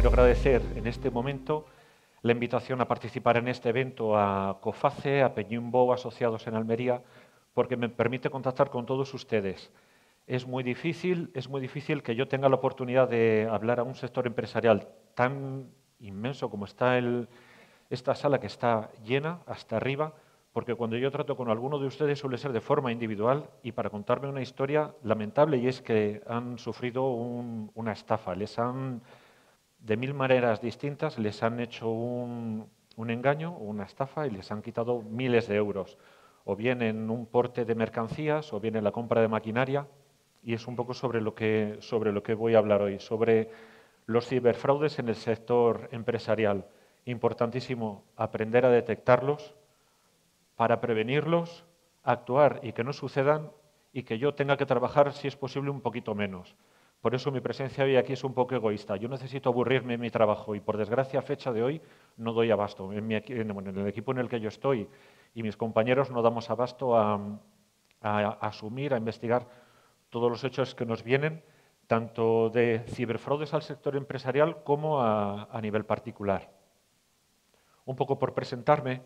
quiero agradecer en este momento la invitación a participar en este evento a COFACE, a Peñín-Bou Asociados en Almería, porque me permite contactar con todos ustedes. Es muy difícil que yo tenga la oportunidad de hablar a un sector empresarial tan inmenso como está esta sala, que está llena hasta arriba, porque cuando yo trato con alguno de ustedes suele ser de forma individual y para contarme una historia lamentable, y es que han sufrido una estafa. De mil maneras distintas, les han hecho un engaño, una estafa, y les han quitado miles de euros, o bien en un porte de mercancías, o bien en la compra de maquinaria. Y es un poco sobre lo que voy a hablar hoy, sobre los ciberfraudes en el sector empresarial. Importantísimo aprender a detectarlos para prevenirlos, actuar y que no sucedan, y que yo tenga que trabajar, si es posible, un poquito menos. Por eso mi presencia hoy aquí es un poco egoísta. Yo necesito aburrirme en mi trabajo y, por desgracia, a fecha de hoy, no doy abasto. En el equipo en el que yo estoy y mis compañeros no damos abasto a asumir, a investigar todos los hechos que nos vienen, tanto de ciberfraudes al sector empresarial como a nivel particular. Un poco por presentarme,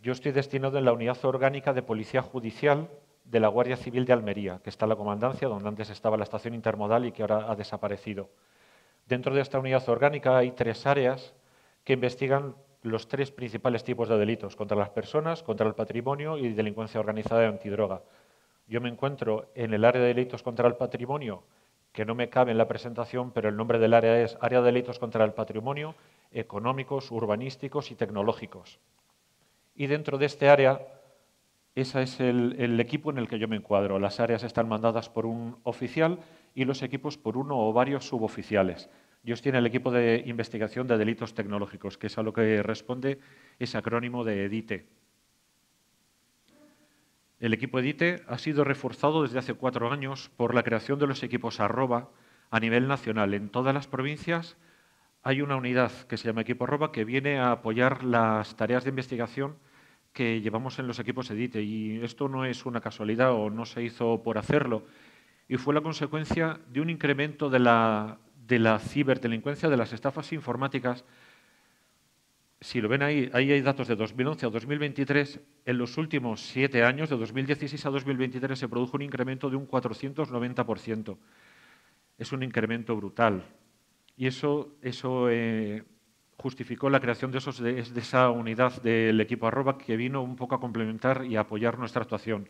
yo estoy destinado en la Unidad Orgánica de Policía Judicial de la Guardia Civil de Almería, que está en la comandancia, donde antes estaba la estación intermodal y que ahora ha desaparecido. Dentro de esta unidad orgánica hay 3 áreas que investigan los 3 principales tipos de delitos: contra las personas, contra el patrimonio y delincuencia organizada y antidroga. Yo me encuentro en el área de delitos contra el patrimonio, que no me cabe en la presentación, pero el nombre del área es Área de Delitos contra el Patrimonio, Económicos, Urbanísticos y Tecnológicos. Y dentro de este área, ese es el equipo en el que yo me encuadro. Las áreas están mandadas por un oficial y los equipos por uno o varios suboficiales. Yo estoy en el equipo de investigación de delitos tecnológicos, que es a lo que responde ese acrónimo de EDITE. El equipo EDITE ha sido reforzado desde hace 4 años por la creación de los equipos @, a nivel nacional. En todas las provincias hay una unidad que se llama equipo @ que viene a apoyar las tareas de investigación que llevamos en los equipos EDITE. Y esto no es una casualidad o no se hizo por hacerlo, y fue la consecuencia de un incremento de la ciberdelincuencia, de las estafas informáticas. Si lo ven ahí hay datos de 2011 a 2023. En los últimos 7 años, de 2016 a 2023, se produjo un incremento de un 490%. Es un incremento brutal. Y eso justificó la creación de esa unidad del equipo @, que vino un poco a complementar y a apoyar nuestra actuación.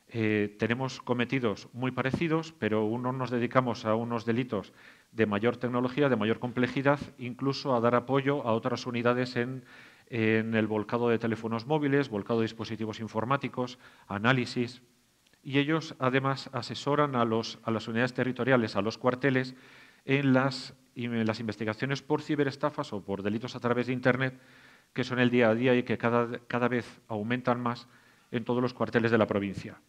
Tenemos cometidos muy parecidos, pero unos nos dedicamos a unos delitos de mayor tecnología, de mayor complejidad, incluso a dar apoyo a otras unidades en el volcado de teléfonos móviles, volcado de dispositivos informáticos, análisis. Y ellos, además, asesoran a las unidades territoriales, a los cuarteles, en las investigaciones por ciberestafas o por delitos a través de Internet, que son el día a día y que cada vez aumentan más en todos los cuarteles de la provincia.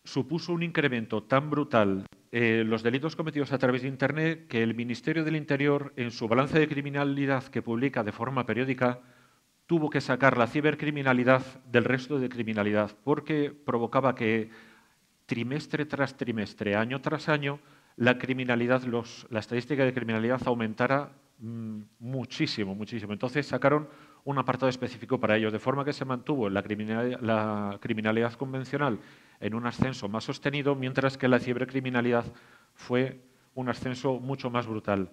Supuso un incremento tan brutal los delitos cometidos a través de Internet, que el Ministerio del Interior, en su balance de criminalidad que publica de forma periódica, tuvo que sacar la cibercriminalidad del resto de criminalidad, porque provocaba que trimestre tras trimestre, año tras año, la estadística de criminalidad aumentara muchísimo, muchísimo. Entonces sacaron un apartado específico para ello, de forma que se mantuvo la criminalidad convencional en un ascenso más sostenido, mientras que la cibercriminalidad fue un ascenso mucho más brutal.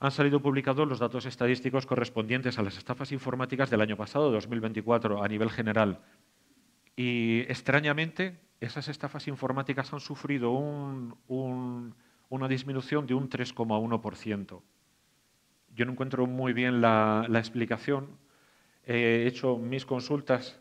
Han salido publicados los datos estadísticos correspondientes a las estafas informáticas del año pasado, 2024, a nivel general. Y, extrañamente, esas estafas informáticas han sufrido una disminución de un 3,1%. Yo no encuentro muy bien la explicación. He hecho mis consultas.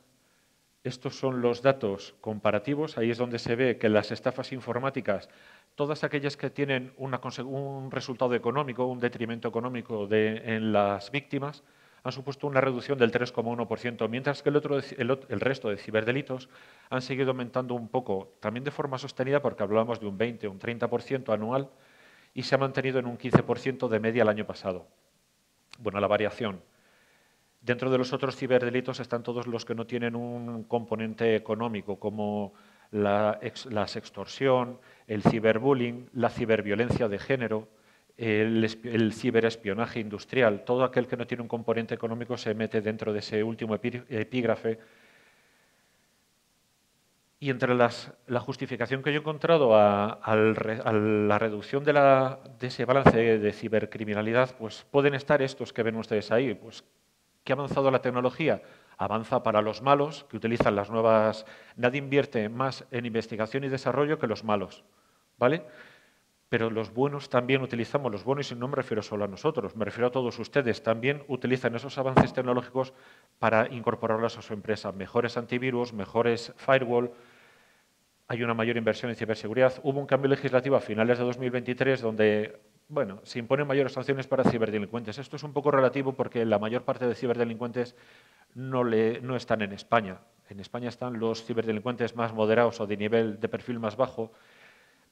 Estos son los datos comparativos. Ahí es donde se ve que las estafas informáticas, todas aquellas que tienen un resultado económico, un detrimento económico en las víctimas, han supuesto una reducción del 3,1%, mientras que el resto de ciberdelitos han seguido aumentando un poco, también de forma sostenida, porque hablamos de un 20 o un 30% anual, y se ha mantenido en un 15% de media el año pasado. Bueno, la variación. Dentro de los otros ciberdelitos están todos los que no tienen un componente económico, como la sextorsión, el ciberbullying, la ciberviolencia de género, el ciberespionaje industrial. Todo aquel que no tiene un componente económico se mete dentro de ese último epígrafe. Y entre la justificación que yo he encontrado a la reducción de ese balance de cibercriminalidad, pues pueden estar estos que ven ustedes ahí. Pues, ¿qué ha avanzado la tecnología? Avanza para los malos, que utilizan las nuevas... Nadie invierte más en investigación y desarrollo que los malos, ¿vale? Pero los buenos también utilizamos, los buenos, y no me refiero solo a nosotros, me refiero a todos ustedes, también utilizan esos avances tecnológicos para incorporarlos a su empresa. Mejores antivirus, mejores firewall, hay una mayor inversión en ciberseguridad. Hubo un cambio legislativo a finales de 2023 donde, bueno, se imponen mayores sanciones para ciberdelincuentes. Esto es un poco relativo porque la mayor parte de ciberdelincuentes no están en España. En España están los ciberdelincuentes más moderados o de nivel de perfil más bajo,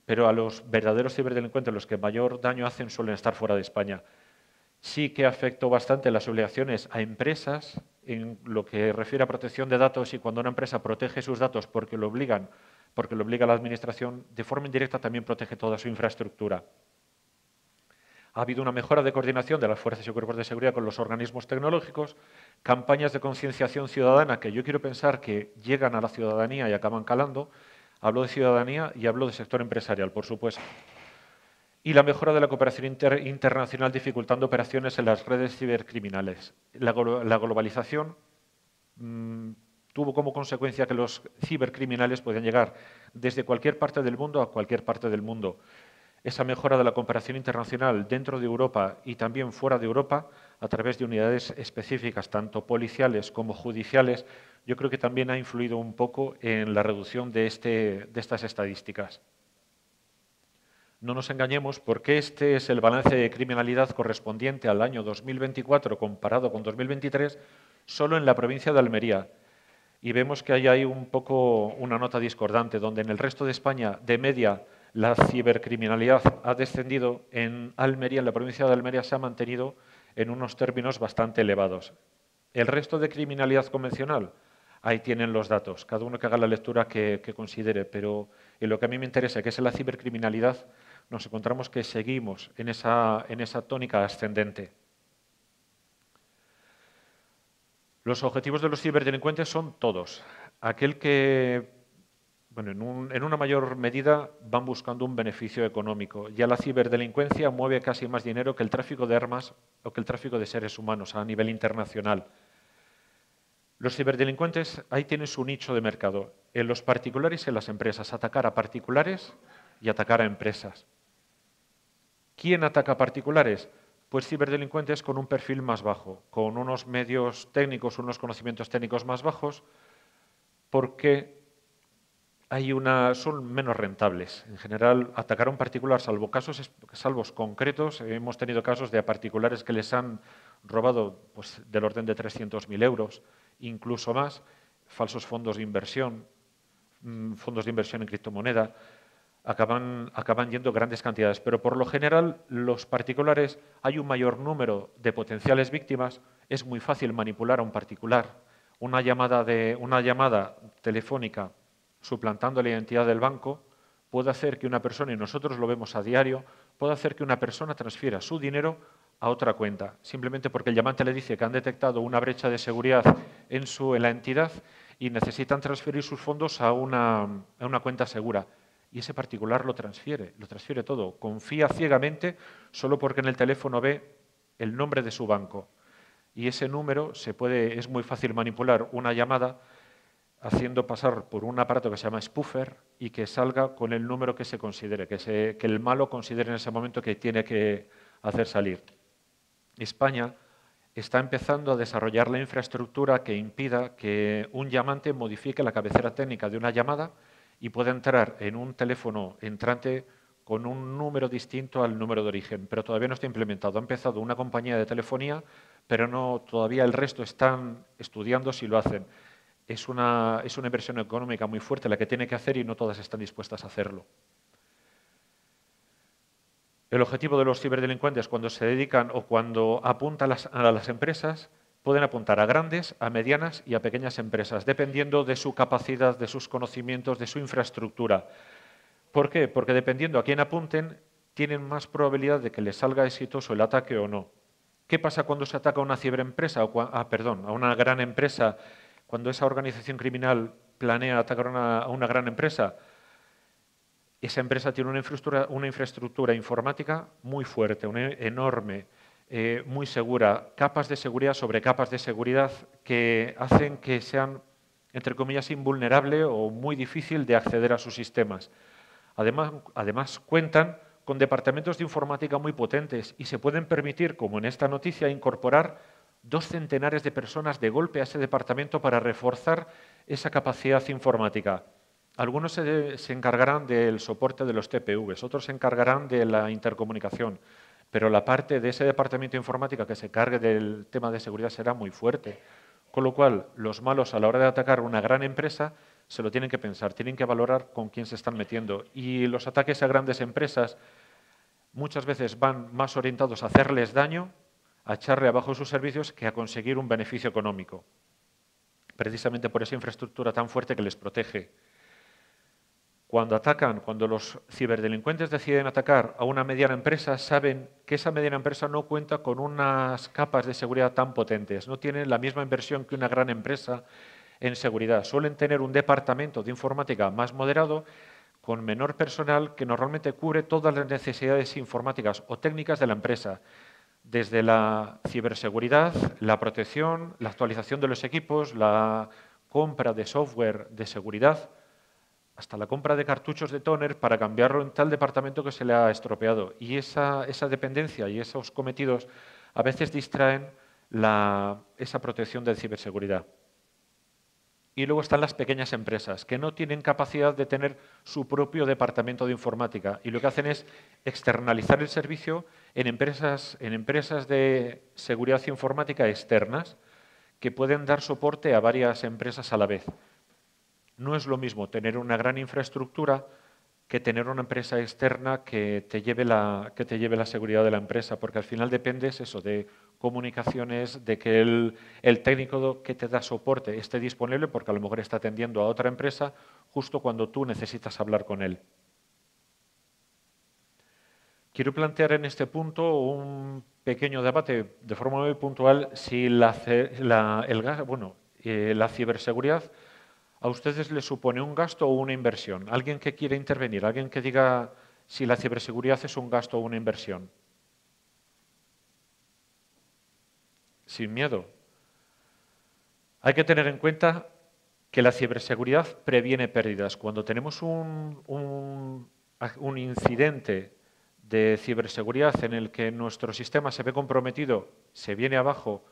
pero a los verdaderos ciberdelincuentes, los que mayor daño hacen, suelen estar fuera de España. Sí que afectó bastante las obligaciones a empresas en lo que refiere a protección de datos, y cuando una empresa protege sus datos porque lo obliga la administración, de forma indirecta también protege toda su infraestructura. Ha habido una mejora de coordinación de las fuerzas y cuerpos de seguridad con los organismos tecnológicos, campañas de concienciación ciudadana que yo quiero pensar que llegan a la ciudadanía y acaban calando. Hablo de ciudadanía y hablo de sector empresarial, por supuesto. Y la mejora de la cooperación internacional dificultando operaciones en las redes cibercriminales. La globalización tuvo como consecuencia que los cibercriminales podían llegar desde cualquier parte del mundo a cualquier parte del mundo. Esa mejora de la cooperación internacional dentro de Europa y también fuera de Europa, a través de unidades específicas, tanto policiales como judiciales, yo creo que también ha influido un poco en la reducción de estas estadísticas. No nos engañemos, porque este es el balance de criminalidad correspondiente al año 2024 comparado con 2023, solo en la provincia de Almería. Y vemos que hay ahí un poco una nota discordante, donde en el resto de España, de media, la cibercriminalidad ha descendido. En Almería, en la provincia de Almería, se ha mantenido en unos términos bastante elevados. El resto de criminalidad convencional, ahí tienen los datos, cada uno que haga la lectura que considere, pero en lo que a mí me interesa, que es en la cibercriminalidad, nos encontramos que seguimos en esa tónica ascendente. Los objetivos de los ciberdelincuentes son todos. Aquel que, bueno, en una mayor medida van buscando un beneficio económico. Ya la ciberdelincuencia mueve casi más dinero que el tráfico de armas o que el tráfico de seres humanos a nivel internacional. Los ciberdelincuentes ahí tienen su nicho de mercado, en los particulares y en las empresas, atacar a particulares y atacar a empresas. ¿Quién ataca a particulares? Pues ciberdelincuentes con un perfil más bajo, con unos medios técnicos, unos conocimientos técnicos más bajos, porque son menos rentables. En general, atacar a un particular, salvos concretos, hemos tenido casos de particulares que les han robado pues, del orden de 300.000 euros, incluso más, falsos fondos de inversión en criptomoneda. Acaban yendo grandes cantidades, pero por lo general los particulares, hay un mayor número de potenciales víctimas, es muy fácil manipular a un particular. Una llamada telefónica suplantando la identidad del banco puede hacer que una persona, y nosotros lo vemos a diario, puede hacer que una persona transfiera su dinero a otra cuenta, simplemente porque el llamante le dice que han detectado una brecha de seguridad en la entidad y necesitan transferir sus fondos a una cuenta segura. Y ese particular lo transfiere todo. Confía ciegamente solo porque en el teléfono ve el nombre de su banco. Y ese número es muy fácil manipular una llamada haciendo pasar por un aparato que se llama spoofer y que salga con el número que se considere, que el malo considere en ese momento que tiene que hacer salir. España está empezando a desarrollar la infraestructura que impida que un llamante modifique la cabecera técnica de una llamada y puede entrar en un teléfono entrante con un número distinto al número de origen, pero todavía no está implementado. Ha empezado una compañía de telefonía, pero todavía el resto están estudiando si lo hacen. Es una inversión económica muy fuerte la que tiene que hacer y no todas están dispuestas a hacerlo. El objetivo de los ciberdelincuentes cuando se dedican o cuando apuntan a las empresas pueden apuntar a grandes, a medianas y a pequeñas empresas, dependiendo de su capacidad, de sus conocimientos, de su infraestructura. ¿Por qué? Porque dependiendo a quién apunten, tienen más probabilidad de que les salga exitoso el ataque o no. ¿Qué pasa cuando se ataca a una ciberempresa, a una gran empresa, cuando esa organización criminal planea atacar a una gran empresa? Esa empresa tiene una infraestructura informática muy fuerte, enorme, muy segura, capas de seguridad sobre capas de seguridad que hacen que sean, entre comillas, invulnerable o muy difícil de acceder a sus sistemas. Además, cuentan con departamentos de informática muy potentes y se pueden permitir, como en esta noticia, incorporar 2 centenares de personas de golpe a ese departamento para reforzar esa capacidad informática. Algunos se encargarán del soporte de los TPVs, otros se encargarán de la intercomunicación, pero la parte de ese departamento de informática que se encargue del tema de seguridad será muy fuerte. Con lo cual, los malos a la hora de atacar una gran empresa se lo tienen que pensar, tienen que valorar con quién se están metiendo. Y los ataques a grandes empresas muchas veces van más orientados a hacerles daño, a echarle abajo sus servicios, que a conseguir un beneficio económico, precisamente por esa infraestructura tan fuerte que les protege. Cuando los ciberdelincuentes deciden atacar a una mediana empresa, saben que esa mediana empresa no cuenta con unas capas de seguridad tan potentes, no tienen la misma inversión que una gran empresa en seguridad. Suelen tener un departamento de informática más moderado, con menor personal, que normalmente cubre todas las necesidades informáticas o técnicas de la empresa, desde la ciberseguridad, la protección, la actualización de los equipos, la compra de software de seguridad, hasta la compra de cartuchos de tóner para cambiarlo en tal departamento que se le ha estropeado. Y esa dependencia y esos cometidos a veces distraen esa protección de ciberseguridad. Y luego están las pequeñas empresas, que no tienen capacidad de tener su propio departamento de informática y lo que hacen es externalizar el servicio en empresas de seguridad informática externas que pueden dar soporte a varias empresas a la vez. No es lo mismo tener una gran infraestructura que tener una empresa externa que te lleve la seguridad de la empresa, porque al final dependes eso de comunicaciones, de que el técnico que te da soporte esté disponible, porque a lo mejor está atendiendo a otra empresa justo cuando tú necesitas hablar con él. Quiero plantear en este punto un pequeño debate de forma muy puntual si la ciberseguridad ¿a ustedes les supone un gasto o una inversión? ¿Alguien que quiera intervenir? ¿Alguien que diga si la ciberseguridad es un gasto o una inversión? Sin miedo. Hay que tener en cuenta que la ciberseguridad previene pérdidas. Cuando tenemos un incidente de ciberseguridad en el que nuestro sistema se ve comprometido, se viene abajo,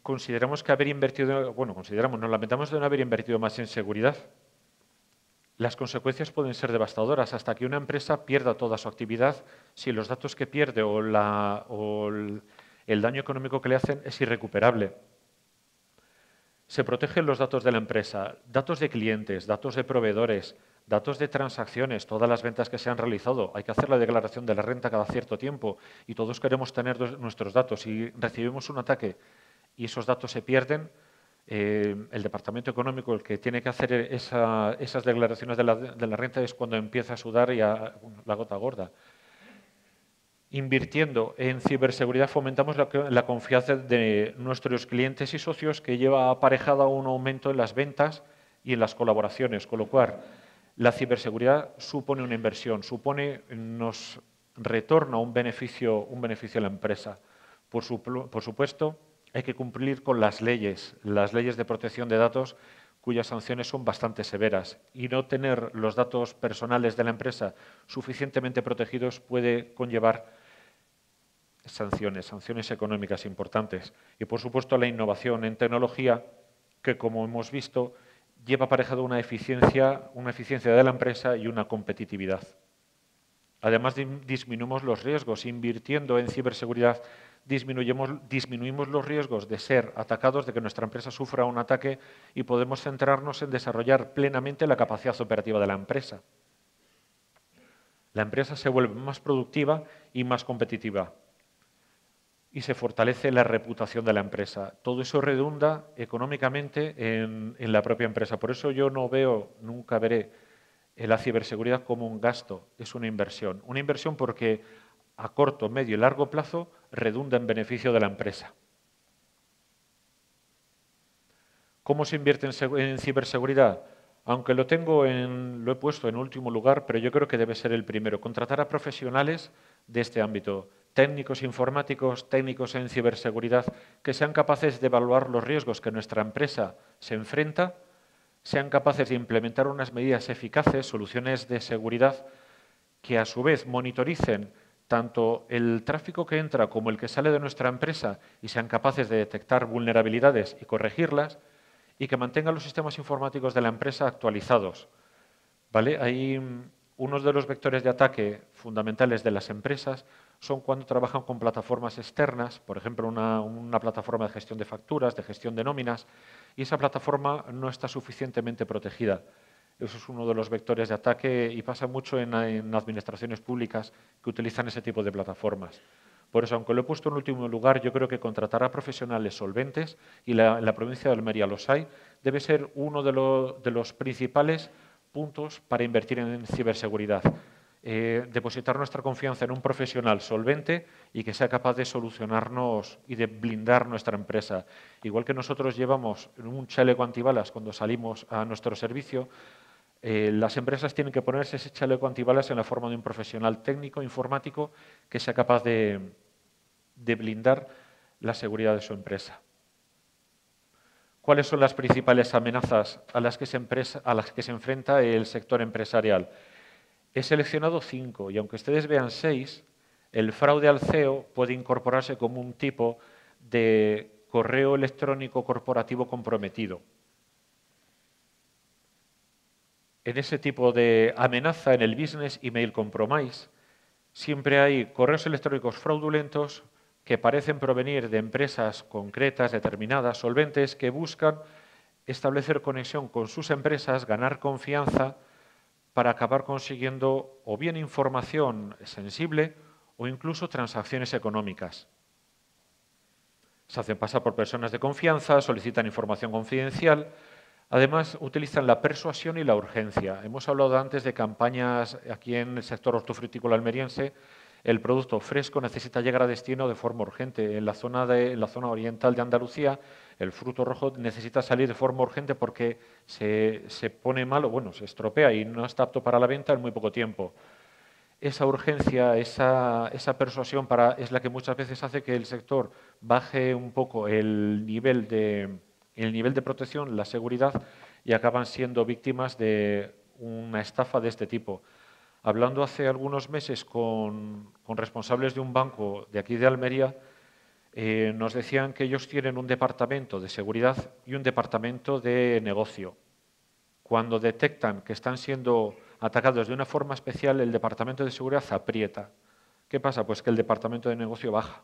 consideramos que haber invertido, nos lamentamos de no haber invertido más en seguridad. Las consecuencias pueden ser devastadoras hasta que una empresa pierda toda su actividad si los datos que pierde o el daño económico que le hacen es irrecuperable. Se protegen los datos de la empresa, datos de clientes, datos de proveedores, datos de transacciones, todas las ventas que se han realizado. Hay que hacer la declaración de la renta cada cierto tiempo y todos queremos tener nuestros datos. Si recibimos un ataque y esos datos se pierden, el departamento económico, el que tiene que hacer esas declaraciones de la renta, es cuando empieza a sudar la gota gorda. Invirtiendo en ciberseguridad fomentamos la confianza de nuestros clientes y socios, que lleva aparejada un aumento en las ventas y en las colaboraciones, con lo cual la ciberseguridad supone una inversión, nos retorna un beneficio a la empresa. Por supuesto, hay que cumplir con las leyes de protección de datos, cuyas sanciones son bastante severas, y no tener los datos personales de la empresa suficientemente protegidos puede conllevar sanciones económicas importantes. Y, por supuesto, la innovación en tecnología, que, como hemos visto, lleva aparejado una eficiencia de la empresa y una competitividad. Además, disminuimos los riesgos. Invirtiendo en ciberseguridad, disminuimos los riesgos de ser atacados, de que nuestra empresa sufra un ataque, y podemos centrarnos en desarrollar plenamente la capacidad operativa de la empresa. La empresa se vuelve más productiva y más competitiva. y se fortalece la reputación de la empresa. Todo eso redunda económicamente en la propia empresa. Por eso yo no veo, nunca veré la ciberseguridad como un gasto, es una inversión. Una inversión porque a corto, medio y largo plazo redunda en beneficio de la empresa. ¿Cómo se invierte en ciberseguridad? Aunque lo he puesto en último lugar, pero yo creo que debe ser el primero. Contratar a profesionales de este ámbito, técnicos informáticos, técnicos en ciberseguridad, que sean capaces de evaluar los riesgos que nuestra empresa se enfrenta, sean capaces de implementar unas medidas eficaces, soluciones de seguridad, que a su vez monitoricen tanto el tráfico que entra como el que sale de nuestra empresa y sean capaces de detectar vulnerabilidades y corregirlas, y que mantengan los sistemas informáticos de la empresa actualizados. ¿Vale? Unos de los vectores de ataque fundamentales de las empresas son cuando trabajan con plataformas externas, por ejemplo, una plataforma de gestión de facturas, de gestión de nóminas, y esa plataforma no está suficientemente protegida. Eso es uno de los vectores de ataque y pasa mucho en administraciones públicas que utilizan ese tipo de plataformas. Por eso, aunque lo he puesto en último lugar, yo creo que contratar a profesionales solventes, y en la provincia de Almería los hay, debe ser uno de los principales puntos para invertir en ciberseguridad. Depositar nuestra confianza en un profesional solvente y que sea capaz de solucionarnos y de blindar nuestra empresa. Igual que nosotros llevamos un chaleco antibalas cuando salimos a nuestro servicio, las empresas tienen que ponerse ese chaleco antibalas en la forma de un profesional técnico, informático, que sea capaz de blindar la seguridad de su empresa. ¿Cuáles son las principales amenazas a las que se enfrenta el sector empresarial? He seleccionado 5 y aunque ustedes vean 6, el fraude al CEO puede incorporarse como un tipo de correo electrónico corporativo comprometido. En ese tipo de amenaza, en el Business Email Compromise, siempre hay correos electrónicos fraudulentos que parecen provenir de empresas concretas, determinadas, solventes, que buscan establecer conexión con sus empresas, ganar confianza para acabar consiguiendo o bien información sensible o incluso transacciones económicas. Se hacen pasar por personas de confianza, solicitan información confidencial. Además, utilizan la persuasión y la urgencia. Hemos hablado antes de campañas aquí en el sector hortofrutícola almeriense. El producto fresco necesita llegar a destino de forma urgente. En la zona oriental de Andalucía, el fruto rojo necesita salir de forma urgente porque se pone mal o bueno, se estropea y no está apto para la venta en muy poco tiempo. Esa urgencia, esa persuasión es la que muchas veces hace que el sector baje un poco el nivel de protección, la seguridad, y acaban siendo víctimas de una estafa de este tipo. Hablando hace algunos meses con responsables de un banco de aquí de Almería, nos decían que ellos tienen un departamento de seguridad y un departamento de negocio. Cuando detectan que están siendo atacados de una forma especial, el departamento de seguridad aprieta. ¿Qué pasa? Pues que el departamento de negocio baja.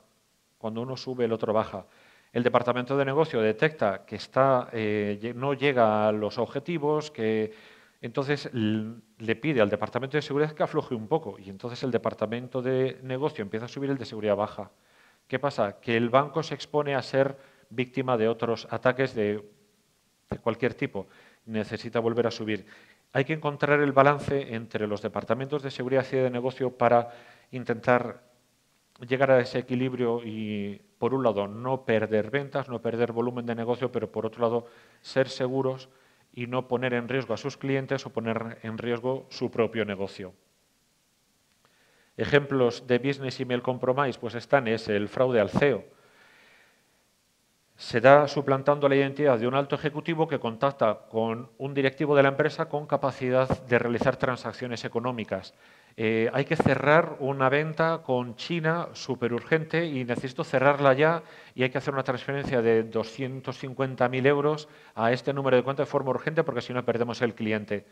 Cuando uno sube, el otro baja. El departamento de negocio detecta que no llega a los objetivos, que entonces le pide al departamento de seguridad que afloje un poco y entonces el departamento de negocio empieza a subir, el de seguridad baja. ¿Qué pasa? Que el banco se expone a ser víctima de otros ataques de cualquier tipo. Necesita volver a subir. Hay que encontrar el balance entre los departamentos de seguridad y de negocio para intentar llegar a ese equilibrio y, por un lado, no perder ventas, no perder volumen de negocio, pero por otro lado, ser seguros y no poner en riesgo a sus clientes o poner en riesgo su propio negocio. Ejemplos de Business Email Compromise, pues es el fraude al CEO. Se da suplantando la identidad de un alto ejecutivo que contacta con un directivo de la empresa con capacidad de realizar transacciones económicas. Hay que cerrar una venta con China súper urgente y necesito cerrarla ya y hay que hacer una transferencia de 250.000 euros a este número de cuenta de forma urgente porque si no perdemos el cliente.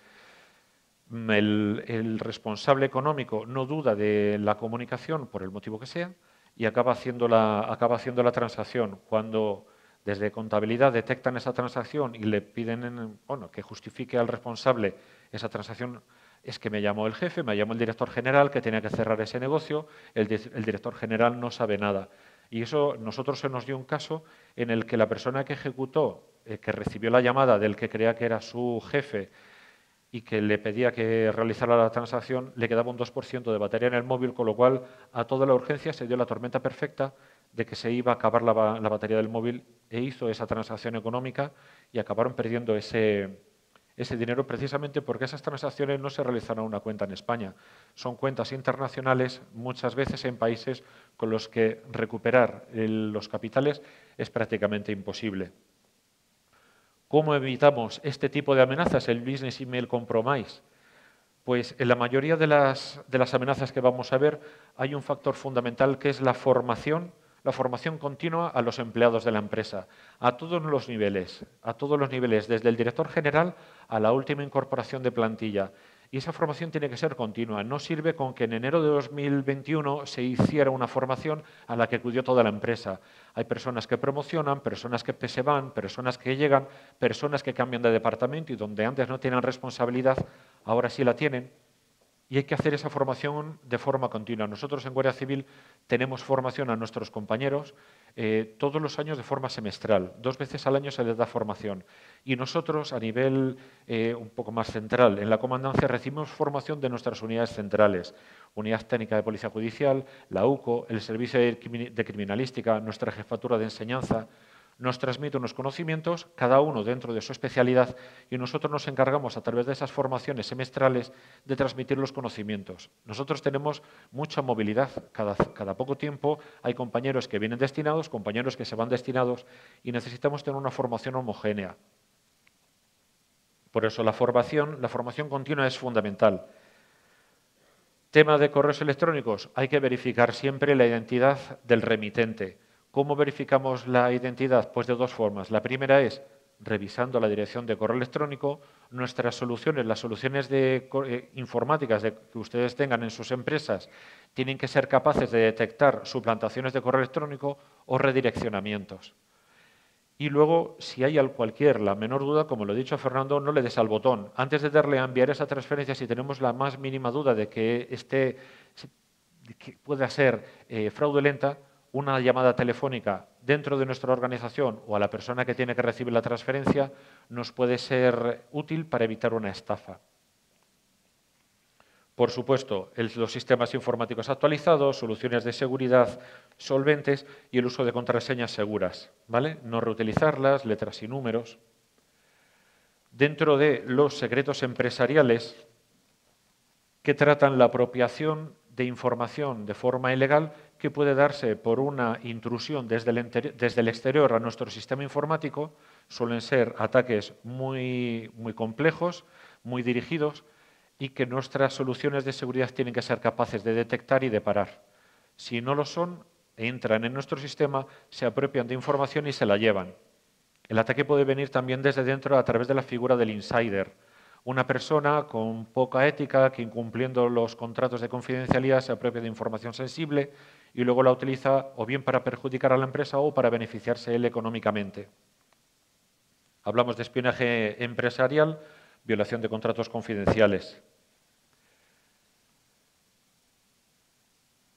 El responsable económico no duda de la comunicación por el motivo que sea y acaba haciendo la transacción. Cuando desde contabilidad detectan esa transacción y le piden que justifique al responsable esa transacción, es que me llamó el jefe, me llamó el director general que tenía que cerrar ese negocio, el director general no sabe nada. Y eso, nosotros se nos dio un caso en el que la persona que ejecutó, que recibió la llamada del que creía que era su jefe y que le pedía que realizara la transacción, le quedaba un 2% de batería en el móvil, con lo cual a toda la urgencia se dio la tormenta perfecta de que se iba a acabar la batería del móvil e hizo esa transacción económica y acabaron perdiendo ese dinero precisamente porque esas transacciones no se realizaron a una cuenta en España. Son cuentas internacionales, muchas veces en países con los que recuperar los capitales es prácticamente imposible. ¿Cómo evitamos este tipo de amenazas, el Business Email Compromise? Pues en la mayoría de las amenazas que vamos a ver hay un factor fundamental que es la formación continua a los empleados de la empresa, a todos los niveles, desde el director general a la última incorporación de plantilla. Y esa formación tiene que ser continua. No sirve con que en enero de 2021 se hiciera una formación a la que acudió toda la empresa. Hay personas que promocionan, personas que se van, personas que llegan, personas que cambian de departamento y donde antes no tienen responsabilidad, ahora sí la tienen. Y hay que hacer esa formación de forma continua. Nosotros en Guardia Civil tenemos formación a nuestros compañeros todos los años de forma semestral. 2 veces al año se les da formación. Y nosotros, a nivel un poco más central, en la comandancia recibimos formación de nuestras unidades centrales. Unidad Técnica de Policía Judicial, la UCO, el Servicio de Criminalística, nuestra Jefatura de Enseñanza. Nos transmite unos conocimientos, cada uno dentro de su especialidad, y nosotros nos encargamos, a través de esas formaciones semestrales, de transmitir los conocimientos. Nosotros tenemos mucha movilidad. Cada poco tiempo hay compañeros que vienen destinados, compañeros que se van destinados, y necesitamos tener una formación homogénea. Por eso la formación continua es fundamental. Tema de correos electrónicos. Hay que verificar siempre la identidad del remitente. ¿Cómo verificamos la identidad? Pues de 2 formas. La primera es revisando la dirección de correo electrónico. Nuestras soluciones, las soluciones informáticas que ustedes tengan en sus empresas, tienen que ser capaces de detectar suplantaciones de correo electrónico o redireccionamientos. Y luego, si hay la menor duda, como lo he dicho a Fernando, no le des al botón. Antes de darle a enviar esa transferencia, si tenemos la más mínima duda de que pueda ser fraudulenta, una llamada telefónica dentro de nuestra organización o a la persona que tiene que recibir la transferencia nos puede ser útil para evitar una estafa. Por supuesto, los sistemas informáticos actualizados, soluciones de seguridad solventes y el uso de contraseñas seguras, ¿vale? No reutilizarlas, letras y números. Dentro de los secretos empresariales que tratan la apropiación de información de forma ilegal que puede darse por una intrusión desde el exterior a nuestro sistema informático, suelen ser ataques muy complejos, muy dirigidos, y que nuestras soluciones de seguridad tienen que ser capaces de detectar y de parar. Si no lo son, entran en nuestro sistema, se apropian de información y se la llevan. El ataque puede venir también desde dentro a través de la figura del insider. Una persona con poca ética que, incumpliendo los contratos de confidencialidad, se apropia de información sensible y luego la utiliza o bien para perjudicar a la empresa o para beneficiarse él económicamente. Hablamos de espionaje empresarial, violación de contratos confidenciales.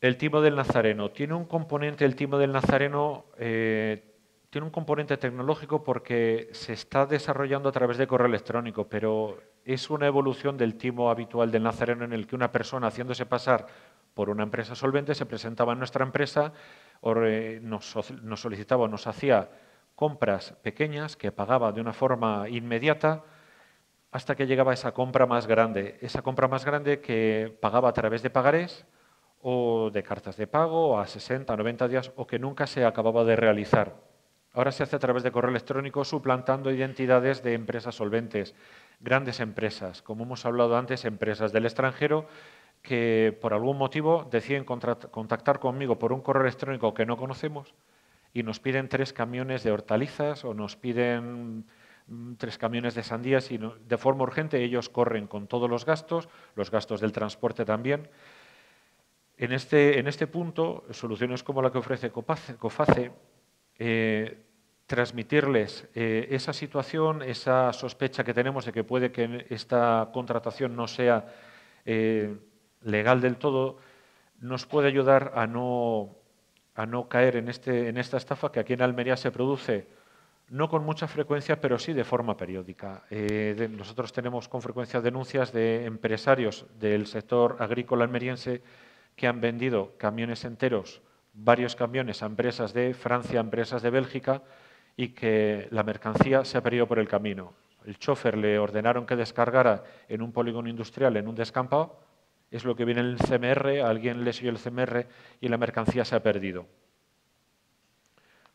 El timo del Nazareno. Tiene un componente, el timo del Nazareno, tiene un componente tecnológico porque se está desarrollando a través de correo electrónico, pero es una evolución del timo habitual del Nazareno en el que una persona, haciéndose pasar por una empresa solvente, se presentaba en nuestra empresa, nos solicitaba, nos hacía compras pequeñas que pagaba de una forma inmediata hasta que llegaba esa compra más grande que pagaba a través de pagarés o de cartas de pago a 60 o 90 días o que nunca se acababa de realizar. Ahora se hace a través de correo electrónico suplantando identidades de empresas solventes, grandes empresas, como hemos hablado antes, empresas del extranjero que por algún motivo deciden contactar conmigo por un correo electrónico que no conocemos y nos piden 3 camiones de hortalizas o nos piden 3 camiones de sandías y de forma urgente ellos corren con todos los gastos del transporte también. En este punto, soluciones como la que ofrece COFACE, transmitirles esa situación, esa sospecha que tenemos de que puede que esta contratación no sea legal del todo, nos puede ayudar a no a no caer en esta estafa que aquí en Almería se produce no con mucha frecuencia, pero sí de forma periódica. Nosotros tenemos con frecuencia denuncias de empresarios del sector agrícola almeriense que han vendido camiones enteros, varios camiones a empresas de Francia, a empresas de Bélgica, y que la mercancía se ha perdido por el camino. El chofer le ordenaron que descargara en un polígono industrial, en un descampado, es lo que viene en el CMR, alguien le siguió el CMR y la mercancía se ha perdido.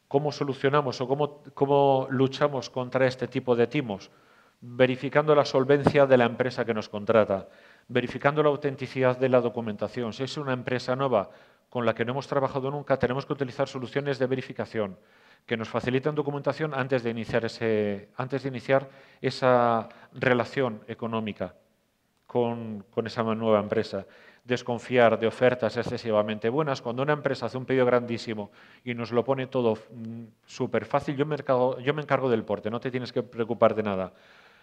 ¿Cómo solucionamos o cómo luchamos contra este tipo de timos? Verificando la solvencia de la empresa que nos contrata, verificando la autenticidad de la documentación. Si es una empresa nueva con la que no hemos trabajado nunca, tenemos que utilizar soluciones de verificación que nos faciliten documentación antes de iniciar esa relación económica con esa nueva empresa. Desconfiar de ofertas excesivamente buenas. Cuando una empresa hace un pedido grandísimo y nos lo pone todo súper fácil, yo me encargo del porte, no te tienes que preocupar de nada.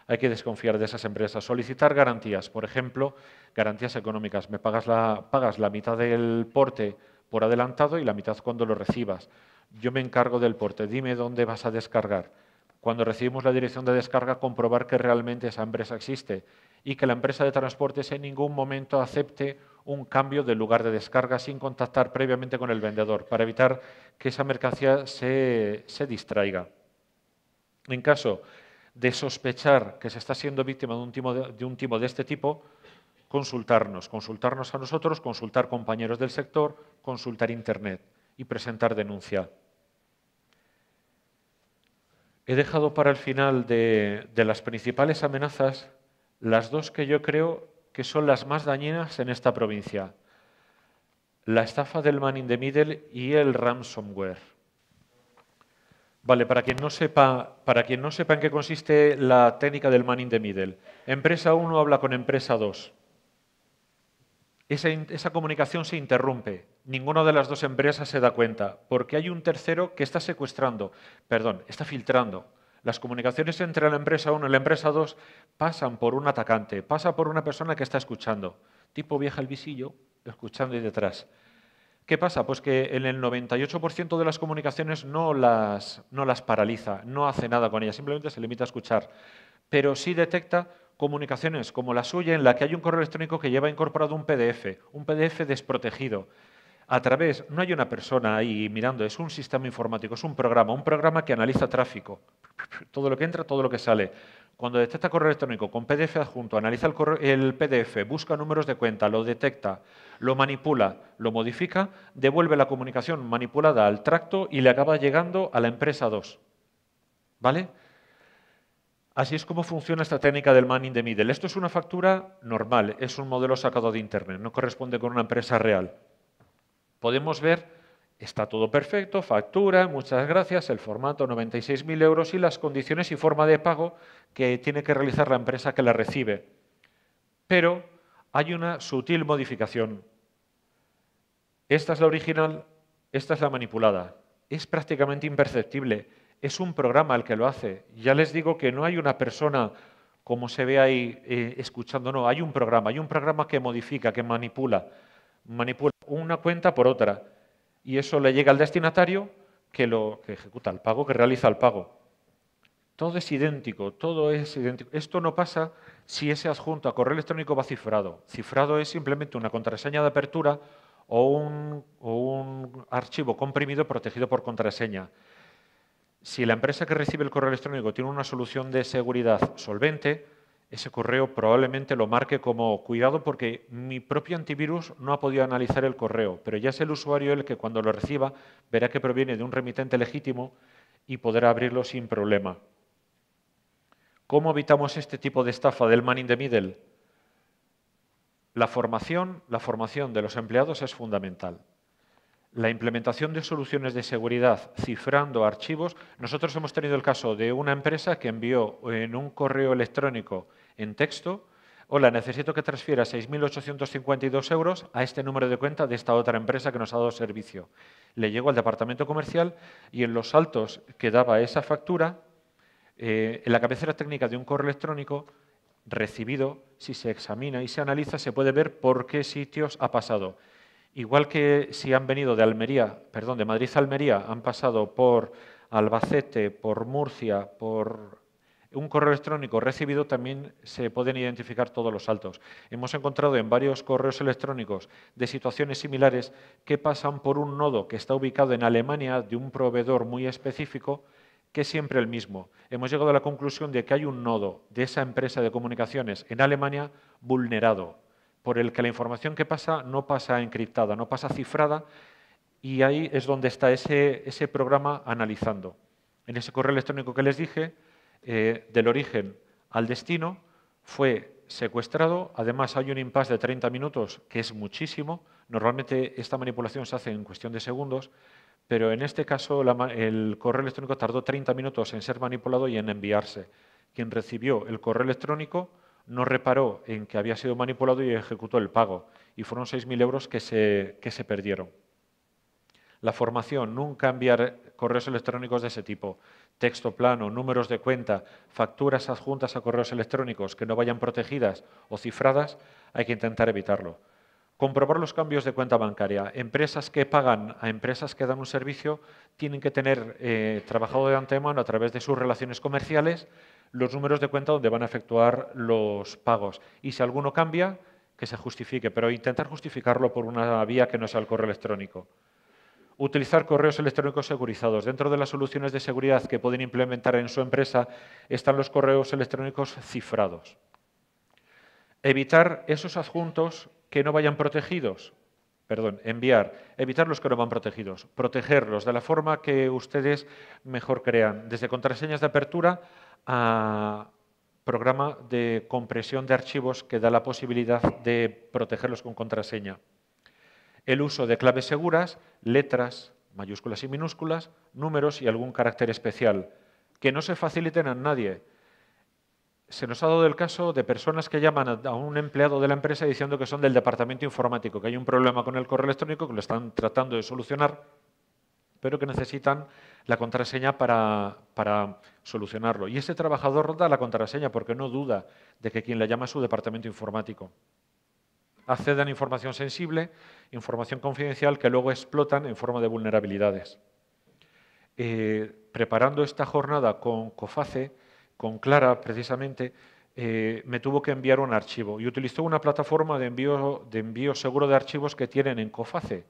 Hay que desconfiar de esas empresas. Solicitar garantías, por ejemplo, garantías económicas. Me pagas la mitad del porte por adelantado y la mitad cuando lo recibas. Yo me encargo del porte, dime dónde vas a descargar. Cuando recibimos la dirección de descarga, comprobar que realmente esa empresa existe y que la empresa de transportes en ningún momento acepte un cambio de lugar de descarga sin contactar previamente con el vendedor, para evitar que esa mercancía se distraiga. En caso de sospechar que se está siendo víctima de un timo de este tipo, consultarnos a nosotros, consultar compañeros del sector, consultar Internet y presentar denuncia. He dejado para el final de las principales amenazas las dos que yo creo que son las más dañinas en esta provincia. La estafa del man in the middle y el ransomware. Vale, para quien no sepa en qué consiste la técnica del man in the middle. Empresa 1 habla con empresa 2. Esa comunicación se interrumpe. Ninguna de las dos empresas se da cuenta, porque hay un tercero que está está filtrando. Las comunicaciones entre la empresa 1 y la empresa 2 pasan por un atacante, pasa por una persona que está escuchando. Tipo vieja el visillo, escuchando y detrás. ¿Qué pasa? Pues que en el 98% de las comunicaciones no las paraliza, no hace nada con ellas, simplemente se limita a escuchar. Pero sí detecta comunicaciones como la suya en la que hay un correo electrónico que lleva incorporado un PDF desprotegido. No hay una persona ahí mirando, es un sistema informático, es un programa que analiza tráfico, todo lo que entra, todo lo que sale. Cuando detecta correo electrónico con PDF adjunto, analiza el PDF, busca números de cuenta, lo detecta, lo manipula, lo modifica, devuelve la comunicación manipulada al tracto y le acaba llegando a la empresa 2. ¿Vale? Así es como funciona esta técnica del man in the middle. Esto es una factura normal, es un modelo sacado de Internet, no corresponde con una empresa real. Podemos ver, está todo perfecto, factura, muchas gracias, el formato 96.000 euros y las condiciones y forma de pago que tiene que realizar la empresa que la recibe. Pero hay una sutil modificación. Esta es la original, esta es la manipulada. Es prácticamente imperceptible. Es un programa el que lo hace. Ya les digo que no hay una persona, como se ve ahí, escuchando, no. Hay un programa que modifica, que manipula una cuenta por otra. Y eso le llega al destinatario que ejecuta el pago, que realiza el pago. Todo es idéntico, todo es idéntico. Esto no pasa si ese adjunto a correo electrónico va cifrado. Cifrado es simplemente una contraseña de apertura o un archivo comprimido protegido por contraseña. Si la empresa que recibe el correo electrónico tiene una solución de seguridad solvente, ese correo probablemente lo marque como cuidado porque mi propio antivirus no ha podido analizar el correo, pero ya es el usuario el que cuando lo reciba verá que proviene de un remitente legítimo y podrá abrirlo sin problema. ¿Cómo evitamos este tipo de estafa del man in the middle? La formación de los empleados es fundamental. La implementación de soluciones de seguridad cifrando archivos. Nosotros hemos tenido el caso de una empresa que envió en un correo electrónico en texto: hola, necesito que transfiera 6.852 euros a este número de cuenta de esta otra empresa que nos ha dado servicio. Le llegó al departamento comercial y en los saltos que daba esa factura, en la cabecera técnica de un correo electrónico recibido, si se examina y se analiza, se puede ver por qué sitios ha pasado. Igual que si han venido de de Madrid a Almería, han pasado por Albacete, por Murcia, por un correo electrónico recibido, también se pueden identificar todos los saltos. Hemos encontrado en varios correos electrónicos de situaciones similares que pasan por un nodo que está ubicado en Alemania de un proveedor muy específico, que es siempre el mismo. Hemos llegado a la conclusión de que hay un nodo de esa empresa de comunicaciones en Alemania vulnerado, por el que la información que pasa no pasa encriptada, no pasa cifrada, y ahí es donde está ese programa analizando. En ese correo electrónico que les dije, del origen al destino, fue secuestrado. Además, hay un impasse de 30 minutos, que es muchísimo. Normalmente esta manipulación se hace en cuestión de segundos, pero en este caso el correo electrónico tardó 30 minutos en ser manipulado y en enviarse. Quien recibió el correo electrónico no reparó en que había sido manipulado y ejecutó el pago. Y fueron 6.000 euros que se perdieron. La formación, nunca enviar correos electrónicos de ese tipo. Texto plano, números de cuenta, facturas adjuntas a correos electrónicos que no vayan protegidas o cifradas, hay que intentar evitarlo. Comprobar los cambios de cuenta bancaria. Empresas que pagan a empresas que dan un servicio tienen que tener trabajado de antemano a través de sus relaciones comerciales los números de cuenta donde van a efectuar los pagos. Y si alguno cambia, que se justifique, pero intentar justificarlo por una vía que no sea el correo electrónico. Utilizar correos electrónicos segurizados. Dentro de las soluciones de seguridad que pueden implementar en su empresa están los correos electrónicos cifrados. Evitar esos adjuntos que no vayan protegidos. Evitar los que no van protegidos. Protegerlos de la forma que ustedes mejor crean. Desde contraseñas de apertura a programa de compresión de archivos que da la posibilidad de protegerlos con contraseña. El uso de claves seguras, letras, mayúsculas y minúsculas, números y algún carácter especial, que no se faciliten a nadie. Se nos ha dado el caso de personas que llaman a un empleado de la empresa diciendo que son del departamento informático, que hay un problema con el correo electrónico, que lo están tratando de solucionar, pero que necesitan la contraseña para solucionarlo. Y ese trabajador da la contraseña porque no duda de que quien le llama es su departamento informático. Acceden a información sensible, información confidencial que luego explotan en forma de vulnerabilidades. Preparando esta jornada con COFACE, con Clara precisamente, me tuvo que enviar un archivo y utilizó una plataforma de envío seguro de archivos que tienen en COFACE.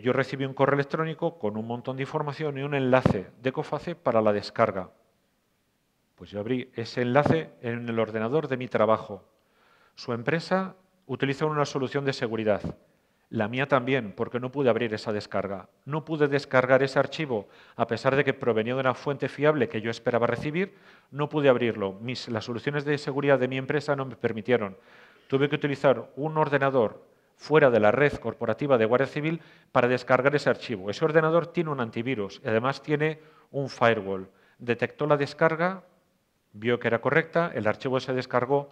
Yo recibí un correo electrónico con un montón de información y un enlace de COFACE para la descarga. Pues yo abrí ese enlace en el ordenador de mi trabajo. Su empresa utiliza una solución de seguridad. La mía también, porque no pude abrir esa descarga. No pude descargar ese archivo, a pesar de que provenía de una fuente fiable que yo esperaba recibir, no pude abrirlo. Las soluciones de seguridad de mi empresa no me permitieron. Tuve que utilizar un ordenador fuera de la red corporativa de Guardia Civil para descargar ese archivo. Ese ordenador tiene un antivirus y además tiene un firewall. Detectó la descarga, vio que era correcta, el archivo se descargó,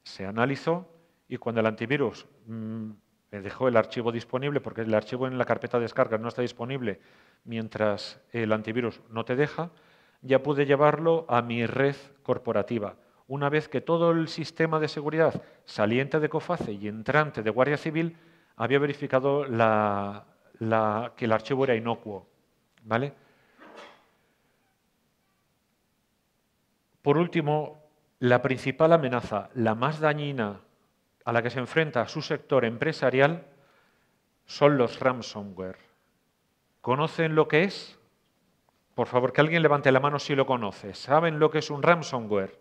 se analizó, y cuando el antivirus me dejó el archivo disponible, porque el archivo en la carpeta de descarga no está disponible mientras el antivirus no te deja, ya pude llevarlo a mi red corporativa. Una vez que todo el sistema de seguridad saliente de COFACE y entrante de Guardia Civil había verificado que el archivo era inocuo, ¿vale? Por último, la principal amenaza, la más dañina a la que se enfrenta su sector empresarial son los ransomware. ¿Conocen lo que es? Por favor, que alguien levante la mano si lo conoce. ¿Saben lo que es un ransomware?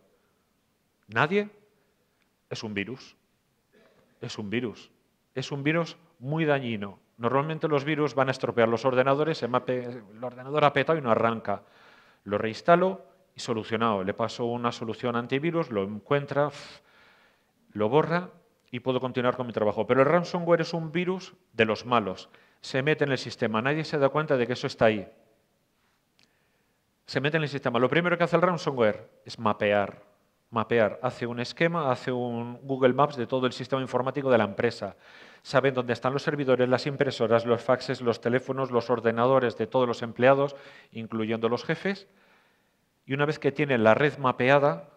¿Nadie? Es un virus. Es un virus. Es un virus muy dañino. Normalmente los virus van a estropear los ordenadores, el ordenador ha petado y no arranca. Lo reinstalo y solucionado. Le paso una solución antivirus, lo encuentra, lo borra y puedo continuar con mi trabajo. Pero el ransomware es un virus de los malos. Se mete en el sistema. Nadie se da cuenta de que eso está ahí. Se mete en el sistema. Lo primero que hace el ransomware es mapear. Hace un esquema, hace un Google Maps de todo el sistema informático de la empresa. Saben dónde están los servidores, las impresoras, los faxes, los teléfonos, los ordenadores de todos los empleados, incluyendo los jefes. Y una vez que tienen la red mapeada,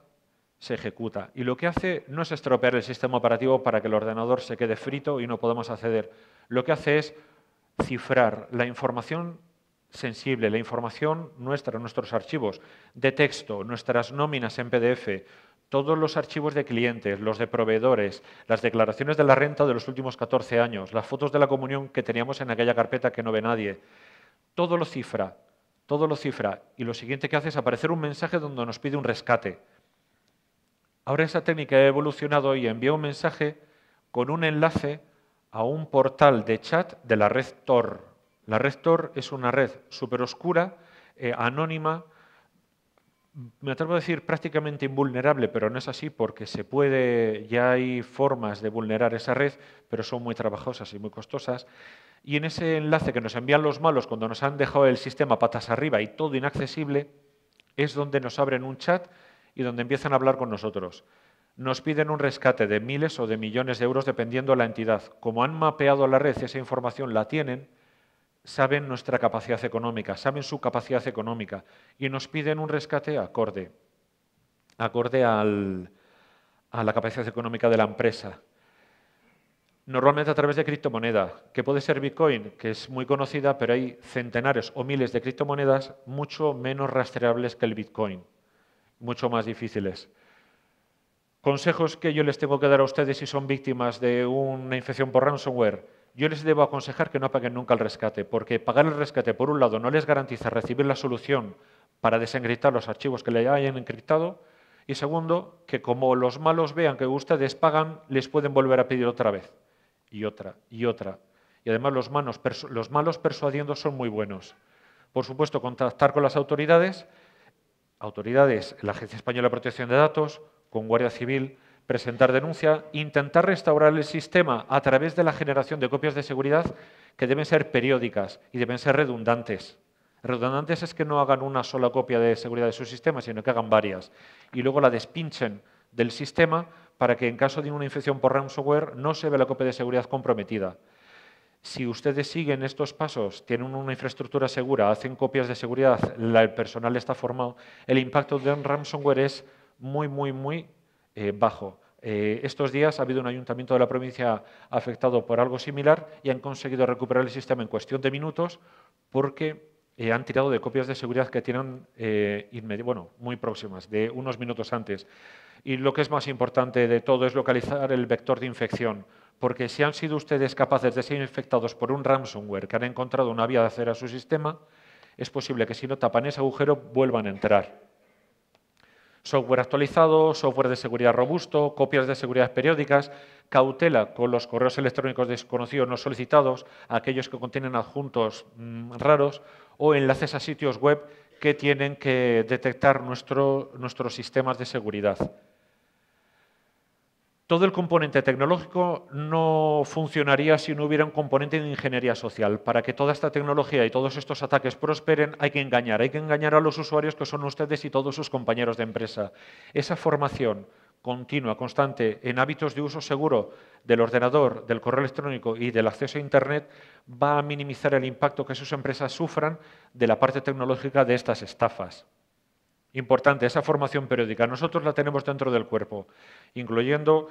se ejecuta. Y lo que hace no es estropear el sistema operativo para que el ordenador se quede frito y no podamos acceder. Lo que hace es cifrar la información sensible, la información nuestra, nuestros archivos de texto, nuestras nóminas en PDF, todos los archivos de clientes, los de proveedores, las declaraciones de la renta de los últimos 14 años, las fotos de la comunión que teníamos en aquella carpeta que no ve nadie. Todo lo cifra, todo lo cifra. Y lo siguiente que hace es aparecer un mensaje donde nos pide un rescate. Ahora esa técnica ha evolucionado y envía un mensaje con un enlace a un portal de chat de la red Tor. La red Tor es una red súper oscura, anónima, me atrevo a decir prácticamente invulnerable, pero no es así porque ya hay formas de vulnerar esa red, pero son muy trabajosas y muy costosas. Y en ese enlace que nos envían los malos cuando nos han dejado el sistema patas arriba y todo inaccesible, es donde nos abren un chat y donde empiezan a hablar con nosotros. Nos piden un rescate de miles o de millones de euros dependiendo de la entidad. Como han mapeado la red, esa información la tienen, saben nuestra capacidad económica, saben su capacidad económica y nos piden un rescate acorde a la capacidad económica de la empresa. Normalmente a través de criptomoneda, que puede ser Bitcoin, que es muy conocida, pero hay centenares o miles de criptomonedas mucho menos rastreables que el Bitcoin, mucho más difíciles. Consejos que yo les tengo que dar a ustedes si son víctimas de una infección por ransomware. Yo les debo aconsejar que no paguen nunca el rescate, porque pagar el rescate, por un lado, no les garantiza recibir la solución para desencriptar los archivos que le hayan encriptado, y segundo, que como los malos vean que ustedes pagan, les pueden volver a pedir otra vez, y otra, y otra. Y además los malos persuadiendo son muy buenos. Por supuesto, contactar con las autoridades, la Agencia Española de Protección de Datos, con Guardia Civil, presentar denuncia, intentar restaurar el sistema a través de la generación de copias de seguridad que deben ser periódicas y deben ser redundantes. Redundantes es que no hagan una sola copia de seguridad de su sistema, sino que hagan varias. Y luego la despinchen del sistema para que en caso de una infección por ransomware no se vea la copia de seguridad comprometida. Si ustedes siguen estos pasos, tienen una infraestructura segura, hacen copias de seguridad, el personal está formado, el impacto de un ransomware es muy bajo. Estos días ha habido un ayuntamiento de la provincia afectado por algo similar y han conseguido recuperar el sistema en cuestión de minutos porque han tirado de copias de seguridad que tienen muy próximas, de unos minutos antes. Y lo que es más importante de todo es localizar el vector de infección, porque si han sido ustedes capaces de ser infectados por un ransomware que han encontrado una vía de acceso a su sistema, es posible que si no tapan ese agujero vuelvan a entrar. Software actualizado, software de seguridad robusto, copias de seguridad periódicas, cautela con los correos electrónicos desconocidos no solicitados, aquellos que contienen adjuntos raros o enlaces a sitios web que tienen que detectar nuestros sistemas de seguridad. Todo el componente tecnológico no funcionaría si no hubiera un componente de ingeniería social. Para que toda esta tecnología y todos estos ataques prosperen, hay que engañar a los usuarios que son ustedes y todos sus compañeros de empresa. Esa formación continua, constante, en hábitos de uso seguro del ordenador, del correo electrónico y del acceso a Internet va a minimizar el impacto que sus empresas sufran de la parte tecnológica de estas estafas. Importante, esa formación periódica. Nosotros la tenemos dentro del cuerpo, incluyendo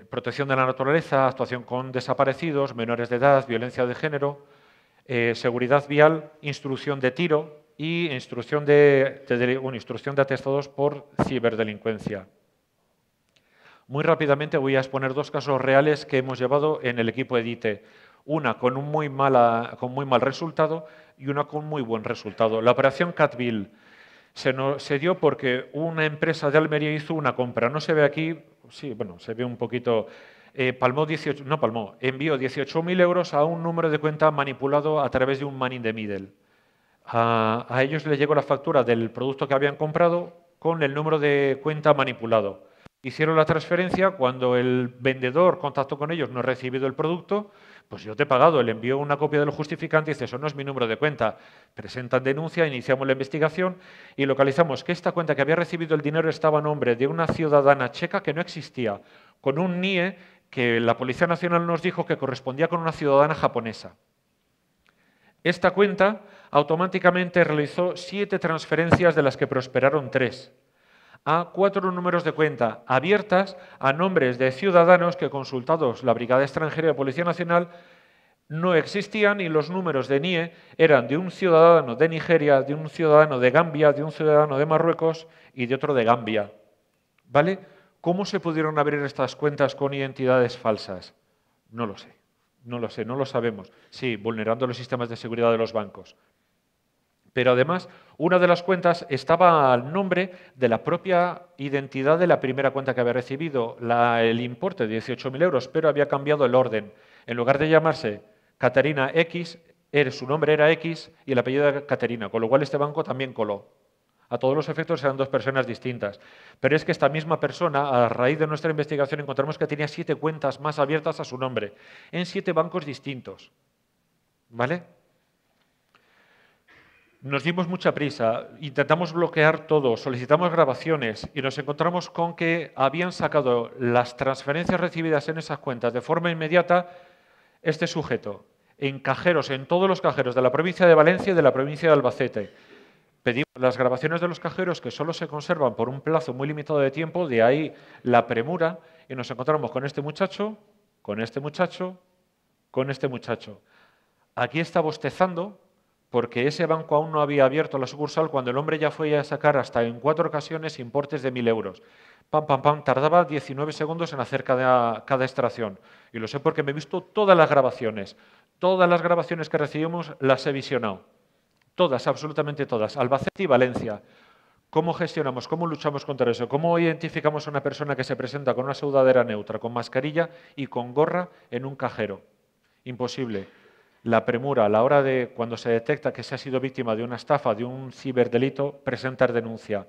protección de la naturaleza, actuación con desaparecidos, menores de edad, violencia de género, seguridad vial, instrucción de tiro y instrucción de atestados por ciberdelincuencia. Muy rápidamente voy a exponer dos casos reales que hemos llevado en el equipo EDITE. Una con muy mal resultado y una con muy buen resultado. La operación Catville se dio porque una empresa de Almería hizo una compra. No se ve aquí, sí, bueno, se ve un poquito. Envió 18.000 euros a un número de cuenta manipulado a través de un man in the middle. A ellos les llegó la factura del producto que habían comprado con el número de cuenta manipulado. Hicieron la transferencia, cuando el vendedor contactó con ellos, no he recibido el producto, pues yo te he pagado, le envió una copia del justificante y dice, eso no es mi número de cuenta. Presentan denuncia, iniciamos la investigación y localizamos que esta cuenta que había recibido el dinero estaba a nombre de una ciudadana checa que no existía, con un NIE que la Policía Nacional nos dijo que correspondía con una ciudadana japonesa. Esta cuenta automáticamente realizó 7 transferencias de las que prosperaron 3. a 4 números de cuenta abiertas a nombres de ciudadanos que, consultados la Brigada Extranjera de Policía Nacional, no existían, y los números de NIE eran de un ciudadano de Nigeria, de un ciudadano de Gambia, de un ciudadano de Marruecos y de otro de Gambia. ¿Vale? ¿Cómo se pudieron abrir estas cuentas con identidades falsas? No lo sé, no lo sé, no lo sabemos. Sí, vulnerando los sistemas de seguridad de los bancos. Pero además, una de las cuentas estaba al nombre de la propia identidad de la primera cuenta que había recibido, el importe de 18.000 euros, pero había cambiado el orden. En lugar de llamarse Caterina X, su nombre era X y el apellido era Caterina, con lo cual este banco también coló. A todos los efectos eran dos personas distintas. Pero es que esta misma persona, a raíz de nuestra investigación, encontramos que tenía 7 cuentas más abiertas a su nombre, en 7 bancos distintos. ¿Vale? Nos dimos mucha prisa, intentamos bloquear todo, solicitamos grabaciones y nos encontramos con que habían sacado las transferencias recibidas en esas cuentas de forma inmediata este sujeto, en cajeros, en todos los cajeros de la provincia de Valencia y de la provincia de Albacete. Pedimos las grabaciones de los cajeros, que solo se conservan por un plazo muy limitado de tiempo, de ahí la premura, y nos encontramos con este muchacho, con este muchacho, con este muchacho. Aquí está bostezando, porque ese banco aún no había abierto la sucursal cuando el hombre ya fue a sacar hasta en 4 ocasiones importes de 1.000 euros. Pam, pam, pam, tardaba 19 segundos en hacer cada extracción. Y lo sé porque me he visto todas las grabaciones. Todas las grabaciones que recibimos las he visionado. Todas, absolutamente todas. Albacete y Valencia. ¿Cómo gestionamos, cómo luchamos contra eso? ¿Cómo identificamos a una persona que se presenta con una sudadera neutra, con mascarilla y con gorra en un cajero? Imposible. La premura a la hora de, cuando se detecta que se ha sido víctima de una estafa, de un ciberdelito, presentar denuncia.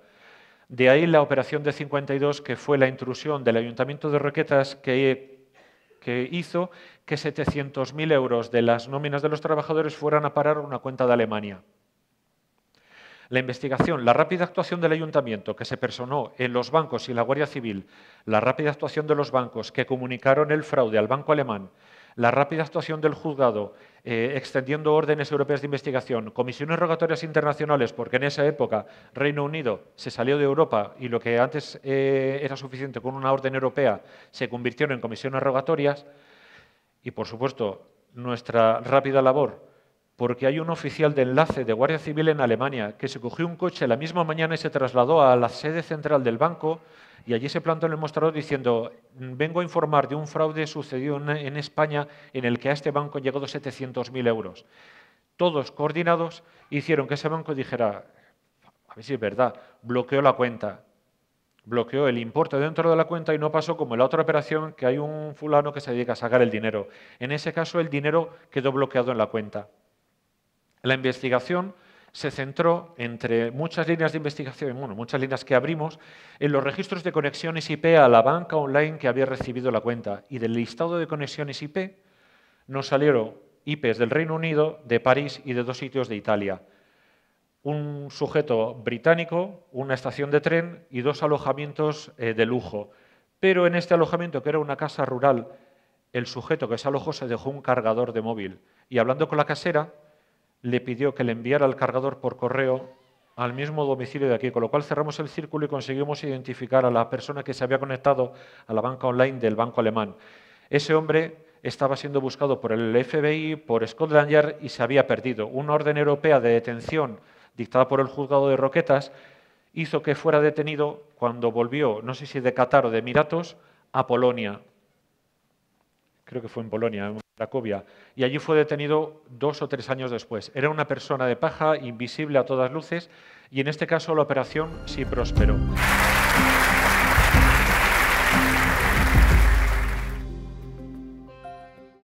De ahí la operación de 52, que fue la intrusión del Ayuntamiento de Roquetas que hizo que 700.000 euros de las nóminas de los trabajadores fueran a parar a una cuenta de Alemania. La investigación, la rápida actuación del Ayuntamiento, que se personó en los bancos y la Guardia Civil, la rápida actuación de los bancos que comunicaron el fraude al banco alemán, la rápida actuación del juzgado, extendiendo órdenes europeas de investigación, comisiones rogatorias internacionales, porque en esa época Reino Unido se salió de Europa y lo que antes era suficiente con una orden europea se convirtieron en comisiones rogatorias, y por supuesto nuestra rápida labor, porque hay un oficial de enlace de Guardia Civil en Alemania que se cogió un coche la misma mañana y se trasladó a la sede central del banco y allí se plantó en el mostrador diciendo: vengo a informar de un fraude sucedido en España en el que a este banco han llegado 700.000 euros. Todos coordinados hicieron que ese banco dijera: a ver si es verdad, bloqueó la cuenta. Bloqueó el importe dentro de la cuenta y no pasó como en la otra operación, que hay un fulano que se dedica a sacar el dinero. En ese caso, el dinero quedó bloqueado en la cuenta. La investigación se centró, entre muchas líneas de investigación, bueno, muchas líneas que abrimos, en los registros de conexiones IP a la banca online que había recibido la cuenta. Y del listado de conexiones IP nos salieron IPs del Reino Unido, de París y de 2 sitios de Italia. Un sujeto británico, una estación de tren y 2 alojamientos de lujo. Pero en este alojamiento, que era una casa rural, el sujeto que se alojó se dejó un cargador de móvil. Y hablando con la casera, le pidió que le enviara el cargador por correo al mismo domicilio de aquí, con lo cual cerramos el círculo y conseguimos identificar a la persona que se había conectado a la banca online del banco alemán. Ese hombre estaba siendo buscado por el FBI, por Scotland Yard y se había perdido. Una orden europea de detención dictada por el juzgado de Roquetas hizo que fuera detenido cuando volvió, no sé si de Qatar o de Emiratos, a Polonia. Creo que fue en Polonia, en Cracovia, y allí fue detenido 2 o 3 años después. Era una persona de paja, invisible a todas luces, y en este caso la operación sí prosperó.